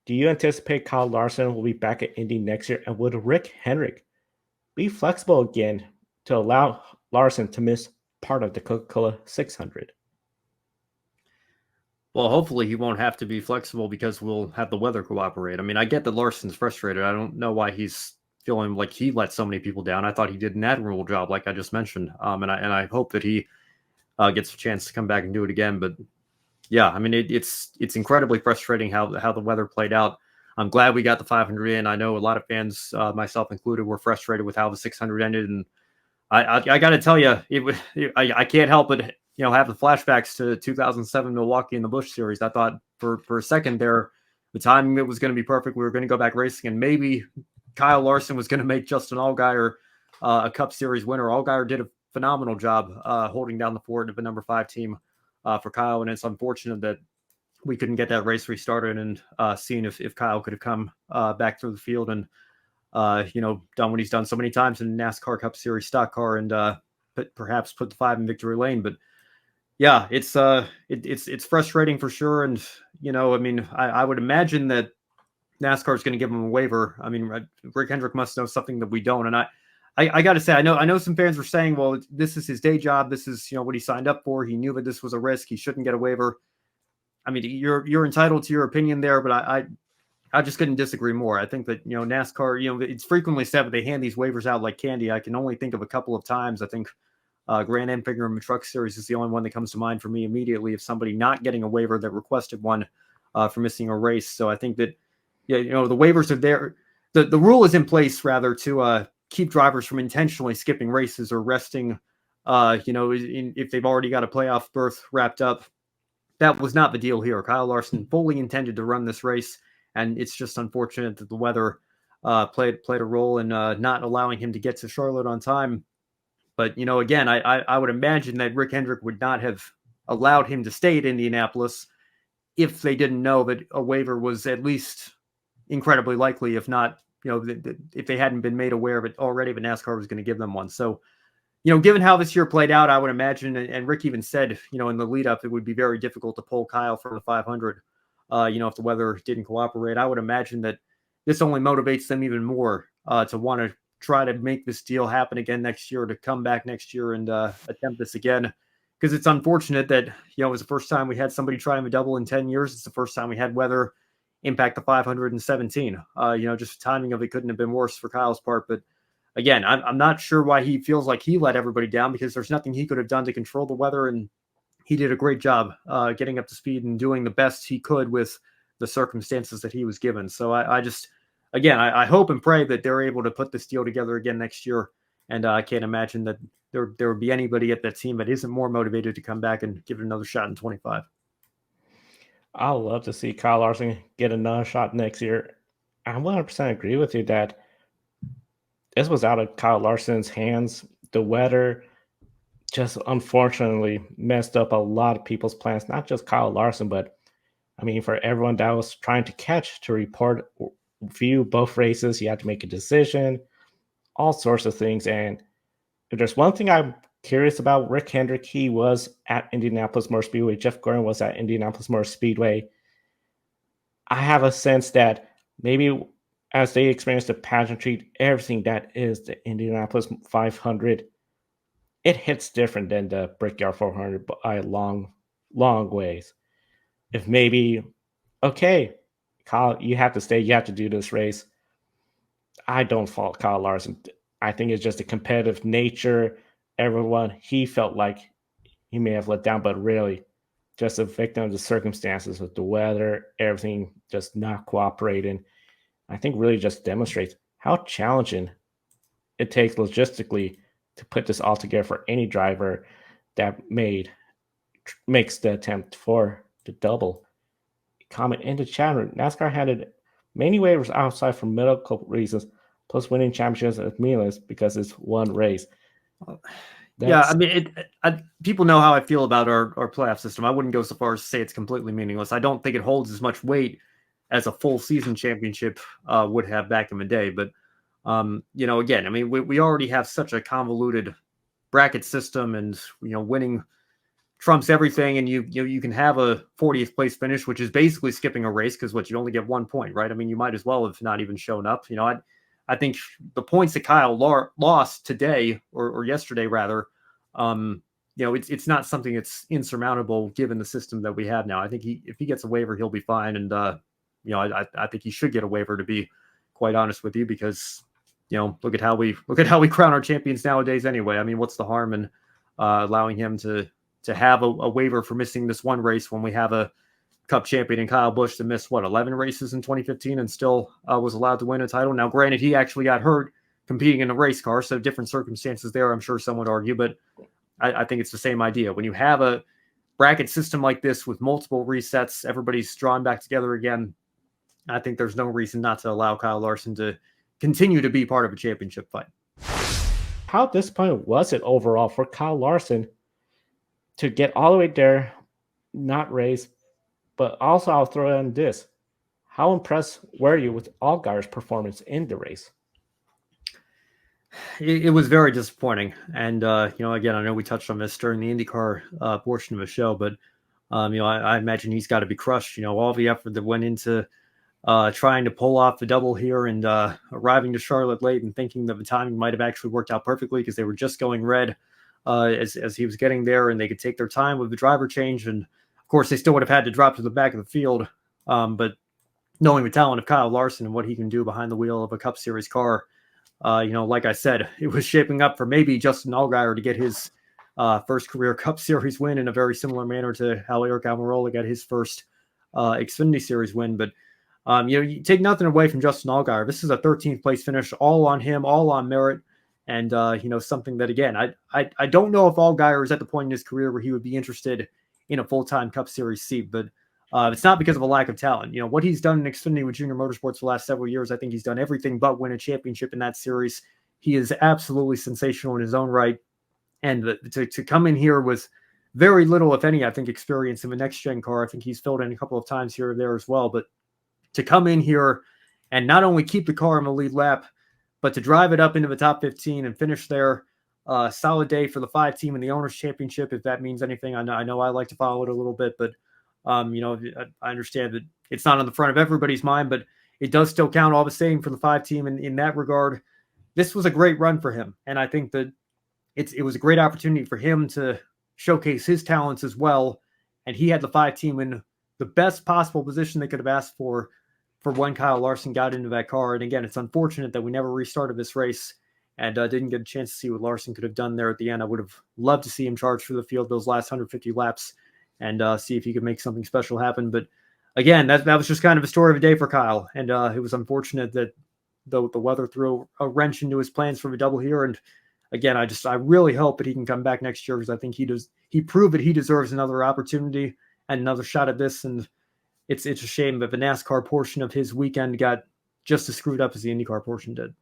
Do you anticipate Kyle Larson will be back at Indy next year? And would Rick Hendrick be flexible again to allow Larson to miss part of the Coca-Cola 600? Well, hopefully he won't have to be flexible because we'll have the weather cooperate. I mean, I get that Larson's frustrated. I don't know why he's feeling like he let so many people down. I thought he did an admirable job, like I just mentioned. And I hope that he gets a chance to come back and do it again. But yeah, I mean, it's incredibly frustrating how the weather played out. I'm glad we got the 500 in. I know a lot of fans, myself included, were frustrated with how the 600 ended, and I got to tell you, I can't help but have the flashbacks to 2007 Milwaukee in the Busch Series. I thought for a second there, the timing it was going to be perfect. We were going to go back racing, and maybe Kyle Larson was going to make Justin Allgaier a Cup Series winner. Allgaier did a phenomenal job holding down the fort of the number 5 team for Kyle, and it's unfortunate that we couldn't get that race restarted and seeing if Kyle could have come back through the field and done what he's done so many times in NASCAR Cup Series stock car and perhaps put the 5 in victory lane. But yeah, it's frustrating for sure. And I mean, I would imagine that NASCAR is going to give him a waiver. I mean, Rick Hendrick must know something that we don't. And I got to say, I know some fans were saying, well, this is his day job. This is what he signed up for. He knew that this was a risk. He shouldn't get a waiver. I mean, you're entitled to your opinion there, but I just couldn't disagree more. I think that NASCAR, it's frequently said that they hand these waivers out like candy. I can only think of a couple of times. I think Grant Enfinger in the Truck Series is the only one that comes to mind for me immediately of somebody not getting a waiver that requested one for missing a race. So I think that the waivers are there. The rule is in place rather to keep drivers from intentionally skipping races or resting. If they've already got a playoff berth wrapped up. That was not the deal here. Kyle Larson fully intended to run this race, and it's just unfortunate that the weather played a role in not allowing him to get to Charlotte on time. But again, I would imagine that Rick Hendrick would not have allowed him to stay at Indianapolis if they didn't know that a waiver was at least incredibly likely, if not, if they hadn't been made aware of it already, but NASCAR was going to give them one. So given how this year played out, I would imagine, and Rick even said, in the lead up, it would be very difficult to pull Kyle for the 500, if the weather didn't cooperate. I would imagine that this only motivates them even more to want to try to make this deal happen again next year, to come back next year and attempt this again. Because it's unfortunate that, it was the first time we had somebody try him a double in 10 years. It's the first time we had weather impact the 517. Just the timing of it couldn't have been worse for Kyle's part, but again, I'm not sure why he feels like he let everybody down, because there's nothing he could have done to control the weather, and he did a great job getting up to speed and doing the best he could with the circumstances that he was given. So I hope and pray that they're able to put this deal together again next year, and I can't imagine that there would be anybody at that team that isn't more motivated to come back and give it another shot in 25. I'd love to see Kyle Larson get another shot next year. I 100% agree with you that this was out of Kyle Larson's hands. The weather just unfortunately messed up a lot of people's plans, not just Kyle Larson, but I mean, for everyone that was trying to catch to report, view both races, you had to make a decision, all sorts of things. And if there's one thing I'm curious about, Rick Hendrick, he was at Indianapolis Motor Speedway. Jeff Gordon was at Indianapolis Motor Speedway. I have a sense that maybe as they experience the pageantry, everything that is the Indianapolis 500, it hits different than the Brickyard 400 by a long, long ways. If maybe, okay, Kyle, you have to stay, you have to do this race. I don't fault Kyle Larson. I think it's just the competitive nature. Everyone, he felt like he may have let down, but really just a victim of the circumstances with the weather, everything just not cooperating. I think really just demonstrates how challenging it takes logistically to put this all together for any driver that makes the attempt for the double. Comment in the chat room. NASCAR handed many waivers outside for medical reasons, plus winning championships at meaningless because it's one race. Yeah, I mean, people know how I feel about our playoff system. I wouldn't go so far as to say it's completely meaningless. I don't think it holds as much weight as a full season championship would have back in the day. But, again, I mean, we already have such a convoluted bracket system, and, winning trumps everything, and you can have a 40th place finish, which is basically skipping a race because what you only get 1 point, right? I mean, you might as well have not even shown up. I think the points that Kyle lost today or yesterday rather, it's not something that's insurmountable given the system that we have now. I think if he gets a waiver, he'll be fine, and I think he should get a waiver, to be quite honest with you, because look at how we crown our champions nowadays anyway. I mean, what's the harm in allowing him to have a waiver for missing this one race when we have a Cup champion in Kyle Busch that missed 11 races in 2015 and still was allowed to win a title. Now, granted, he actually got hurt competing in a race car, so different circumstances there, I'm sure some would argue, but I think it's the same idea. When you have a bracket system like this with multiple resets, everybody's drawn back together again, I think there's no reason not to allow Kyle Larson to continue to be part of a championship fight. How disappointing was it overall for Kyle Larson to get all the way there, not race, but also I'll throw in this. How impressed were you with Allgaier's performance in the race? It was very disappointing. And, again, I know we touched on this during the IndyCar portion of the show, but, I imagine he's got to be crushed. All the effort that went into trying to pull off the double here and arriving to Charlotte late and thinking that the timing might have actually worked out perfectly because they were just going red as he was getting there, and they could take their time with the driver change. And of course, they still would have had to drop to the back of the field. But knowing the talent of Kyle Larson and what he can do behind the wheel of a Cup Series car, like I said, it was shaping up for maybe Justin Allgaier to get his first career Cup Series win in a very similar manner to how Eric Almirola got his first Xfinity Series win. But you take nothing away from Justin Allgaier. This is a 13th place finish, all on him, all on merit. And, something that, again, I don't know if Allgaier is at the point in his career where he would be interested in a full-time Cup Series seat, but it's not because of a lack of talent. What he's done in Xfinity with Junior Motorsports for the last several years, I think he's done everything but win a championship in that series. He is absolutely sensational in his own right. And to come in here with very little, if any, I think, experience in the next-gen car, I think he's filled in a couple of times here or there as well, but to come in here and not only keep the car in the lead lap, but to drive it up into the top 15 and finish there, solid day for the 5 team in the Owners' Championship, if that means anything. I know I like to follow it a little bit, but I understand that it's not on the front of everybody's mind, but it does still count all the same for the 5 team in that regard. This was a great run for him, and I think that it was a great opportunity for him to showcase his talents as well, and he had the 5 team in the best possible position they could have asked for when Kyle Larson got into that car. And again, it's unfortunate that we never restarted this race and didn't get a chance to see what Larson could have done there at the end. I would have loved to see him charge through the field those last 150 laps and see if he could make something special happen. But again, that was just kind of a story of a day for Kyle. And it was unfortunate that the weather threw a wrench into his plans for the double here. And again, I really hope that he can come back next year, because I think he proved that he deserves another opportunity and another shot at this. And it's a shame that the NASCAR portion of his weekend got just as screwed up as the IndyCar portion did.